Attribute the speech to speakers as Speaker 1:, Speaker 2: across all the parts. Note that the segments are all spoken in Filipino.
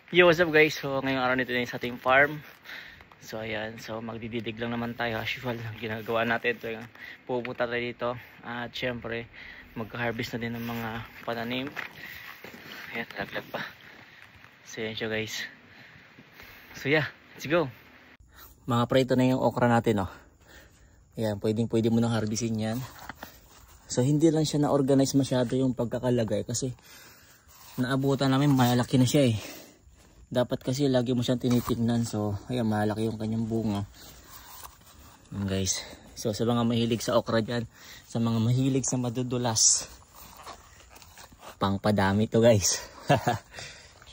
Speaker 1: Yo, what's up guys? So ngayong araw nito sa ating farm. So ayan, so magdididig lang naman tayo as usual. Ginagawa natin ito yung pupunta tayo dito. At syempre magka-harvest na din ng mga pananim. Ayan, laglag pa. So ayan siya guys. So yeah, let's go. Mga pre, ito na yung okra natin, oh. Ayan, pwede mo nang harvestin yan. So hindi lang siya na-organize masyado yung pagkakalagay kasi naabutan namin malaki na siya eh. Dapat kasi lagi mo siyang tinitignan. So ayan, malaki yung kanyang bunga. Ayan guys. So sa mga mahilig sa okra dyan, sa mga mahilig sa madudulas, pangpadami to guys.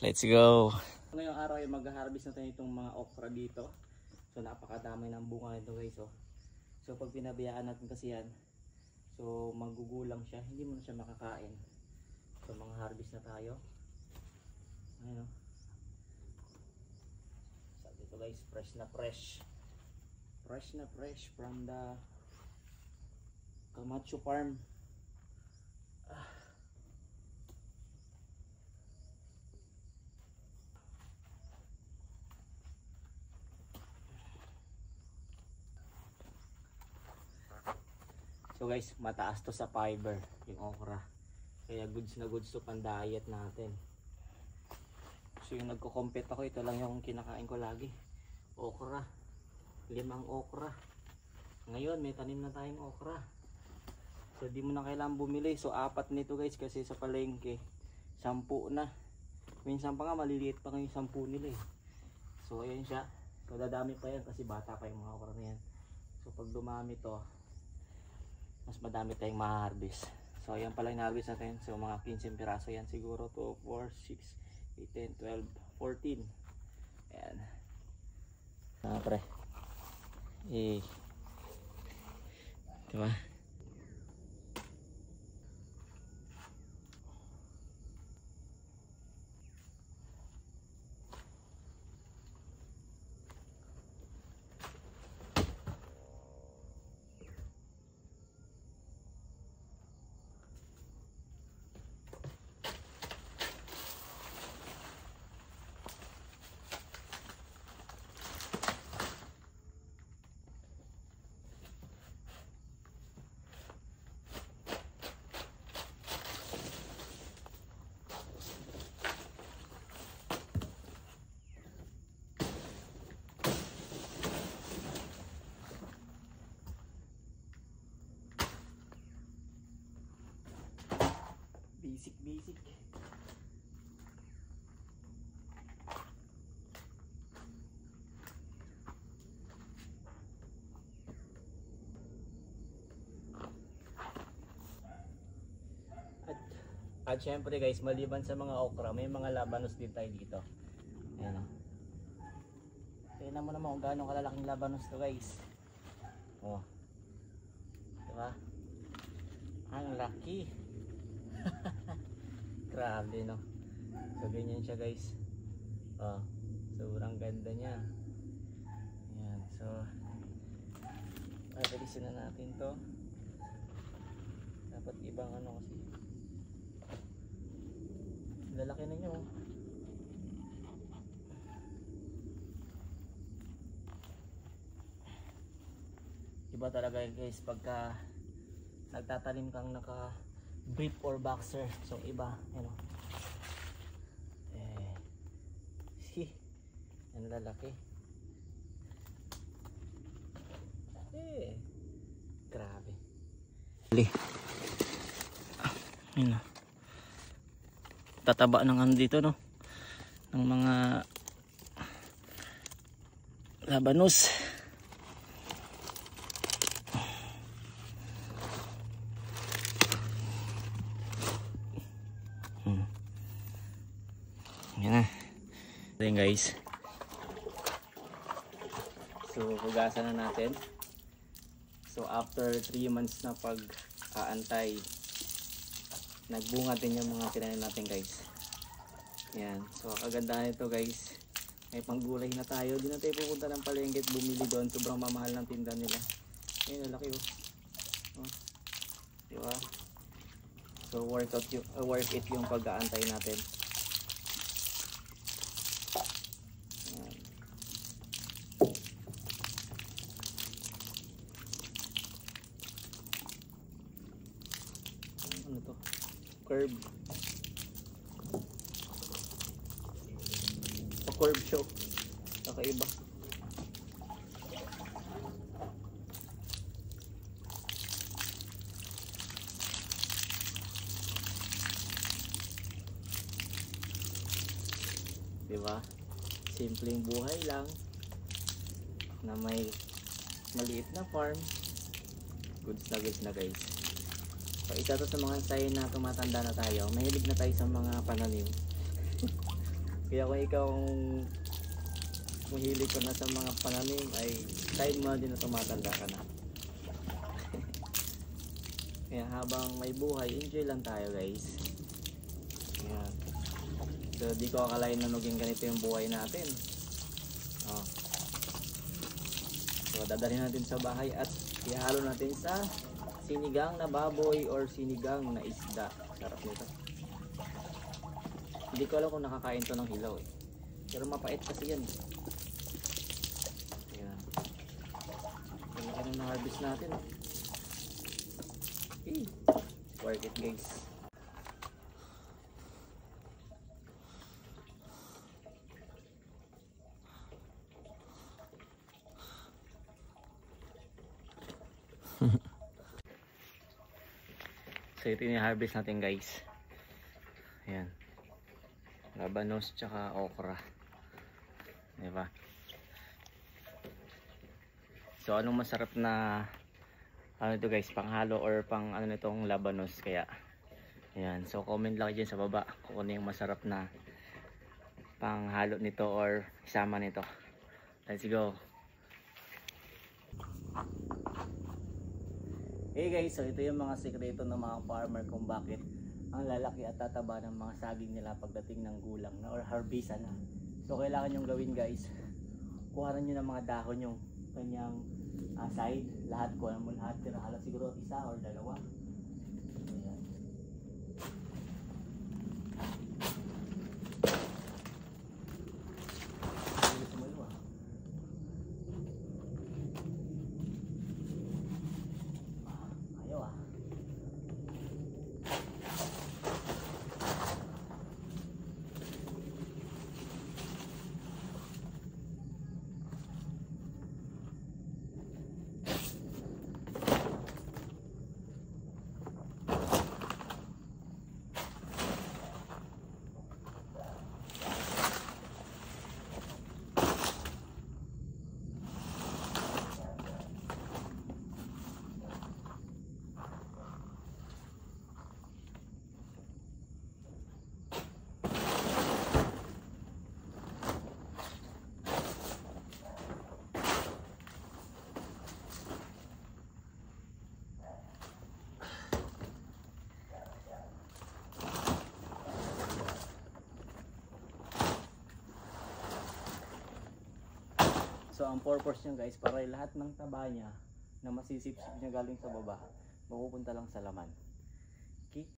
Speaker 1: Let's go. Ngayong araw ay mag-harvest natin itong mga okra dito. So napakadami ng bunga nito guys, oh. So pag pinabayaan natin kasi yan, so magugulang siya, hindi mo na siya makakain. So mga harvest na tayo. Ayun, oh. Ito guys, fresh na fresh from the Camacho farm. So guys, mataas to sa fiber yung okra, kaya goods na goods to pang diet natin. So yung nagko-compete ako, ito lang yung kinakain ko lagi, okra. 5 okra. Ngayon may tanim na tayong okra. So di mo na kailangan bumili. So 4 nito guys, kasi sa palengke 10 na. Minsan pa nga maliliit pa yung 10 nila eh. So ayan siya. So dadami pa yan kasi bata pa yung mga okra na yan. So pag dumami to, mas madami tayong ma-harvest. So ayan pala yung harvest natin. So mga 15 piraso yan siguro. 2, 4, 6, 8, 10, 12, 14. Ayan. Pre. Diba? Basic. At syempre guys, maliban sa mga okra, may mga labanos din tayo dito. Ayan, oh. Tingnan mo naman kung gaano kalalaking labanos to guys. Oh. Diba? Ang laki. Grabe, no? So ganyan siya guys. Oh, sobrang ganda niya. Ayan, so pabilisin na natin to. Dapat ibang ano kasi lalaki na niyo. Iba talaga guys pagka nagtatanim kang naka brief or boxer. So iba, ano. Ang lalaki. Grabe. Ayun, tataba ng ano dito, no? Ng mga labanos. Yan na. Ayan guys. So hugasan na natin. So after 3 months na pag-aantay, nagbunga din yung mga tinanim natin guys. Yan. So kagandahan nito guys, may panggulay na tayo. Di na tayo pupunta ng palengke at bumili doon. Sobrang mamahal ng tinda nila. Ayun, laki oh. Oh. Diba? So worth it yung pag-aantay natin. ano to? Curve. O curve show. Kakaiba. Diba? Simpleng buhay lang na may maliit na farm. Goods na guys. So isa to sa mga sign na tumatanda na tayo. Mahilig na tayo sa mga pananim. Kaya kung ikaw mahilig ka na sa mga pananim, ay sign mo din na tumatanda ka na. Kaya habang may buhay, enjoy lang tayo guys. Ayan. So di ko akalain na naging ganito yung buhay natin. Oh. So dadalhin natin sa bahay at ihalo natin sa sinigang na baboy or sinigang na isda. Sarap nito. Hindi ko alam kung nakakain to ng hilaw eh. Pero mapait kasi yan. Ayan. Ayan na harvest natin. Eh, worth it guys. So ito yung harvest natin guys. Ayan. Labanos tsaka okra. Diba? So anong masarap na ano ito guys, panghalo or pang ano nitong labanos. Kaya ayan. So comment lang dyan sa baba kung ano yung masarap na panghalo nito or isama nito. Let's go. Hey guys, so ito yung mga sekreto ng mga farmer kung bakit ang lalaki at tataba ng mga saging nila pagdating ng gulang na or harvest na. So kailangan nyong gawin guys, kuhanan nyo ng mga dahon yung kanyang side, lahat, kuhanan mo lahat, pero halos siguro isa or dalawa. Ayan. So ang purpose niya guys, para lahat ng taba niya na masisipsip niya galing sa baba, mapupunta lang sa laman. Okay?